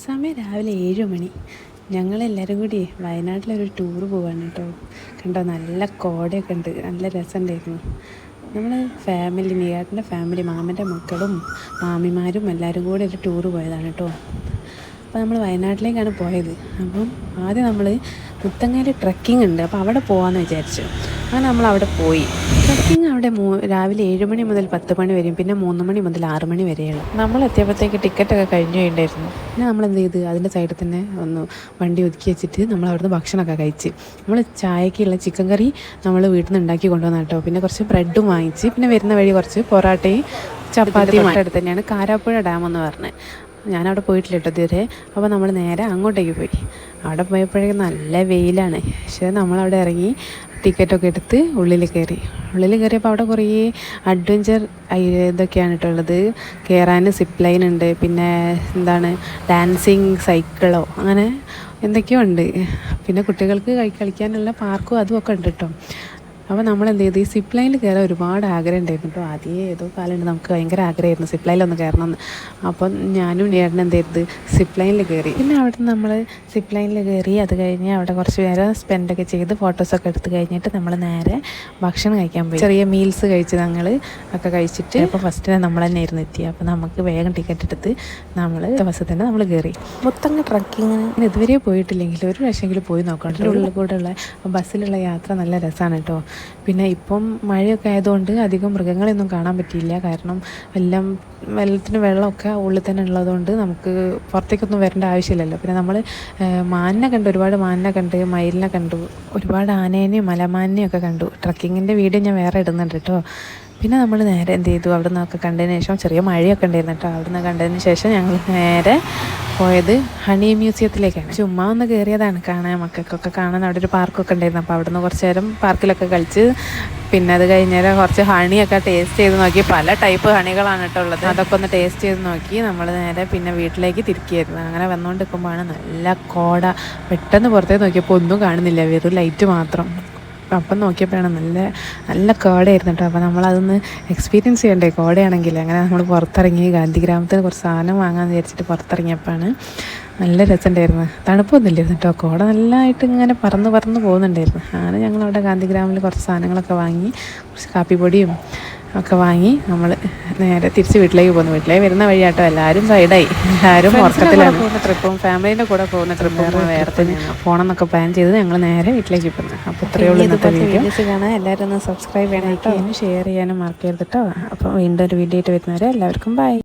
സമയം രാവിലെ 7 മണി. ഞങ്ങളെല്ലാവരും കൂടി വയനാട്ടിലൊരു ടൂറ് പോവാണ് കേട്ടോ. കണ്ടോ, നല്ല കോടയൊക്കെ ഉണ്ട്, നല്ല രസമുണ്ടായിരുന്നു. നമ്മൾ ഫാമിലി, നിയാട്ടിൻ്റെ ഫാമിലി, മാമൻ്റെ മക്കളും മാമിമാരും എല്ലാവരും കൂടി ഒരു ടൂറ് പോയതാണ് കേട്ടോ. അപ്പോൾ നമ്മൾ വയനാട്ടിലേക്കാണ് പോയത്. അപ്പം ആദ്യം നമ്മൾ മുത്തങ്ങയിൽ ട്രക്കിംഗ് ഉണ്ട്, അപ്പോൾ അവിടെ പോകാമെന്ന് വിചാരിച്ചു. അങ്ങനെ നമ്മൾ അവിടെ പോയി. ട്രക്കിംഗ് അവിടെ രാവിലെ 7 മണി മുതൽ 10 മണി വരെയും പിന്നെ 3 മണി മുതൽ 6 മണി വരെയാണ്. നമ്മൾ എത്തിയപ്പോഴത്തേക്ക് ടിക്കറ്റൊക്കെ കഴിഞ്ഞു കഴിഞ്ഞിട്ടുണ്ടായിരുന്നു. പിന്നെ നമ്മൾ എന്ത് ചെയ്ത്, അതിൻ്റെ സൈഡിൽ തന്നെ ഒന്ന് വണ്ടി ഒതുക്കി വെച്ചിട്ട് നമ്മൾ അവിടുന്ന് ഭക്ഷണമൊക്കെ കഴിച്ച്. നമ്മൾ ചായക്കുള്ള ചിക്കൻ കറി നമ്മൾ വീട്ടിൽ നിന്ന് ഉണ്ടാക്കി കൊണ്ടുവന്ന കേട്ടോ. പിന്നെ കുറച്ച് ബ്രെഡും വാങ്ങിച്ച്, പിന്നെ വരുന്ന വഴി കുറച്ച് പൊറാട്ടയും ചപ്പാത്തിയും അടുത്ത് തന്നെയാണ് കാരാപ്പുഴ ഡാം എന്ന് പറഞ്ഞത്. ഞാനവിടെ പോയിട്ടില്ല കേട്ടോ ഇതുവരെ. അപ്പോൾ നമ്മൾ നേരെ അങ്ങോട്ടേക്ക് പോയി. അവിടെ പോയപ്പോഴേക്കും നല്ല വെയിലാണ്. പക്ഷേ നമ്മളവിടെ ഇറങ്ങി ടിക്കറ്റൊക്കെ എടുത്ത് ഉള്ളിൽ കയറിയപ്പോൾ അവിടെ കുറേ അഡ്വഞ്ചർ ഇതൊക്കെയാണ് കേട്ടുള്ളത്. കയറാൻ സിപ്പ് ലൈൻ ഉണ്ട്, പിന്നെ എന്താണ് ഡാൻസിങ് സൈക്കിളോ അങ്ങനെ എന്തൊക്കെയോ ഉണ്ട്. പിന്നെ കുട്ടികൾക്ക് കളിക്കാനുള്ള പാർക്കും അതുമൊക്കെ ഉണ്ട് കേട്ടോ. അപ്പോൾ നമ്മൾ എന്ത് ചെയ്തു, ഈ സിപ്പ് ലൈനിൽ കയറാൻ ഒരുപാട് ആഗ്രഹം ഉണ്ടായിരുന്നു കേട്ടോ. ആദ്യമേ ഏതോ കാലമുണ്ട് നമുക്ക് ഭയങ്കര ആഗ്രഹമായിരുന്നു സിപ്പ് ലൈനിലൊന്ന് കയറണമെന്ന്. അപ്പം ഞാനും ചേട്ടനും എന്ത് ചെയ്ത് സിപ്പ് ലൈനിൽ കയറി. പിന്നെ അവിടെ നിന്ന് നമ്മൾ സിപ്പ് ലൈനിൽ കയറി, അത് കഴിഞ്ഞ് അവിടെ കുറച്ച് നേരം സ്പെൻഡൊക്കെ ചെയ്ത് ഫോട്ടോസൊക്കെ എടുത്ത് കഴിഞ്ഞിട്ട് നമ്മൾ നേരെ ഭക്ഷണം കഴിക്കാൻ പോയി. ചെറിയ മീൽസ് കഴിച്ച് ഞങ്ങൾ ഒക്കെ കഴിച്ചിട്ട് അപ്പോൾ ഫസ്റ്റ് നമ്മൾ തന്നെ ആയിരുന്നു എത്തി. അപ്പോൾ നമുക്ക് വേഗം ടിക്കറ്റ് എടുത്ത് നമ്മൾ ബസ്സിൽ തന്നെ നമ്മൾ കയറി. മുത്തങ്ങ ട്രക്കിങ്ങിന് ഇതുവരെ പോയിട്ടില്ലെങ്കിൽ ഒരു പ്രാവശ്യമെങ്കിലും പോയി നോക്കണം. അതിൻ്റെ ഉള്ളിൽ കൂടെ ഉള്ള ബസ്സിലുള്ള യാത്ര നല്ല രസമാണ് കേട്ടോ. പിന്നെ ഇപ്പം മഴയൊക്കെ ആയതുകൊണ്ട് അധികം മൃഗങ്ങളെയൊന്നും കാണാൻ പറ്റിയില്ല. കാരണം വെള്ളത്തിന് വെള്ളമൊക്കെ ഉള്ളിൽ തന്നെ ഉള്ളതുകൊണ്ട് നമുക്ക് പുറത്തേക്കൊന്നും വരേണ്ട ആവശ്യമില്ലല്ലോ. പിന്നെ നമ്മൾ മാനിനെ കണ്ടു, ഒരുപാട് മാനിനെ കണ്ട്, മയിലിനെ കണ്ടു, ഒരുപാട് ആനേനെയും മലമാനിനെയും ഒക്കെ കണ്ടു. ട്രക്കിങ്ങിൻ്റെ വീഡിയോ ഞാൻ വേറെ ഇടുന്നുണ്ട് കേട്ടോ. പിന്നെ നമ്മൾ നേരെ എന്ത് ചെയ്തു, അവിടെ നിന്നൊക്കെ കണ്ടതിന് ശേഷം ചെറിയ മഴയൊക്കെ ഉണ്ടായിരുന്നു കേട്ടോ. അവിടെ നിന്ന് കണ്ടതിന് ശേഷം ഞങ്ങൾ നേരെ പോയത് ഹണി മ്യൂസിയത്തിലേക്കാണ്. ചുമ്മാ ഒന്ന് കയറിയതാണ് കാണാൻ, മക്കൾക്കൊക്കെ കാണാൻ. അവിടെ ഒരു പാർക്കൊക്കെ ഉണ്ടായിരുന്നു. അപ്പോൾ അവിടെ നിന്ന് കുറച്ച് നേരം പാർക്കിലൊക്കെ കളിച്ച് പിന്നെ അത് കഴിഞ്ഞേരം കുറച്ച് ഹണിയൊക്കെ ടേസ്റ്റ് ചെയ്ത് നോക്കി. പല ടൈപ്പ് ഹണികളാണ് കേട്ടോ ഉള്ളത്. അതൊക്കെ ഒന്ന് ടേസ്റ്റ് ചെയ്ത് നോക്കി നമ്മൾ നേരെ പിന്നെ വീട്ടിലേക്ക് തിരിക്കുകയായിരുന്നു. അങ്ങനെ വന്നുകൊണ്ട് നിൽക്കുമ്പോഴാണ് നല്ല കോട. പെട്ടെന്ന് പുറത്തേക്ക് നോക്കിയപ്പോൾ ഒന്നും കാണുന്നില്ല, വെറും ലൈറ്റ് മാത്രം. അപ്പം നോക്കിയപ്പോഴാണ് നല്ല കോടയായിരുന്നു കേട്ടോ. അപ്പോൾ നമ്മളതൊന്ന് എക്സ്പീരിയൻസ് ചെയ്യണ്ടേ കോടയാണെങ്കിൽ. അങ്ങനെ നമ്മൾ പുറത്തിറങ്ങി ഗാന്ധിഗ്രാമത്തിൽ കുറച്ച് സാധനം വാങ്ങാമെന്ന് വിചാരിച്ചിട്ട് പുറത്തിറങ്ങിയപ്പോഴാണ് നല്ല രസമുണ്ടായിരുന്നു. തണുപ്പൊന്നുമില്ലായിരുന്നു കേട്ടോ. കോട നല്ലതായിട്ട് ഇങ്ങനെ പറന്ന് പോകുന്നുണ്ടായിരുന്നു. അങ്ങനെ ഞങ്ങളവിടെ ഗാന്ധിഗ്രാമിൽ കുറച്ച് സാധനങ്ങളൊക്കെ വാങ്ങി, കുറച്ച് കാപ്പിപ്പൊടിയും ഒക്കെ വാങ്ങി നമ്മൾ നേരെ തിരിച്ച് വീട്ടിലേക്ക് പോകുന്നു. വീട്ടിലേക്ക് വരുന്ന വഴിയാട്ടോ എല്ലാവരും സൈഡായി, എല്ലാവരും ഉറക്കത്തിലാണ്. പോകുന്ന ട്രിപ്പും ഫാമിലീൻ്റെ കൂടെ പോകുന്ന ട്രിപ്പും വേറെ തന്നെ പോകണം എന്നൊക്കെ പ്ലാൻ ചെയ്ത് ഞങ്ങൾ നേരെ വീട്ടിലേക്ക് പോകുന്നു. അപ്പോൾ ഇത്രയേ ഉള്ളൂ ഇന്നത്തെ വീഡിയോസ് കാണാൻ. എല്ലാവരും ഒന്ന് സബ്സ്ക്രൈബ് ചെയ്യണം കേട്ടോ, ഷെയർ ചെയ്യാനും മറക്കരുത് കേട്ടോ. അപ്പോൾ വീണ്ടും ഒരു വീഡിയോ ആയിട്ട് വരുന്നവരെ എല്ലാവർക്കും ബൈ.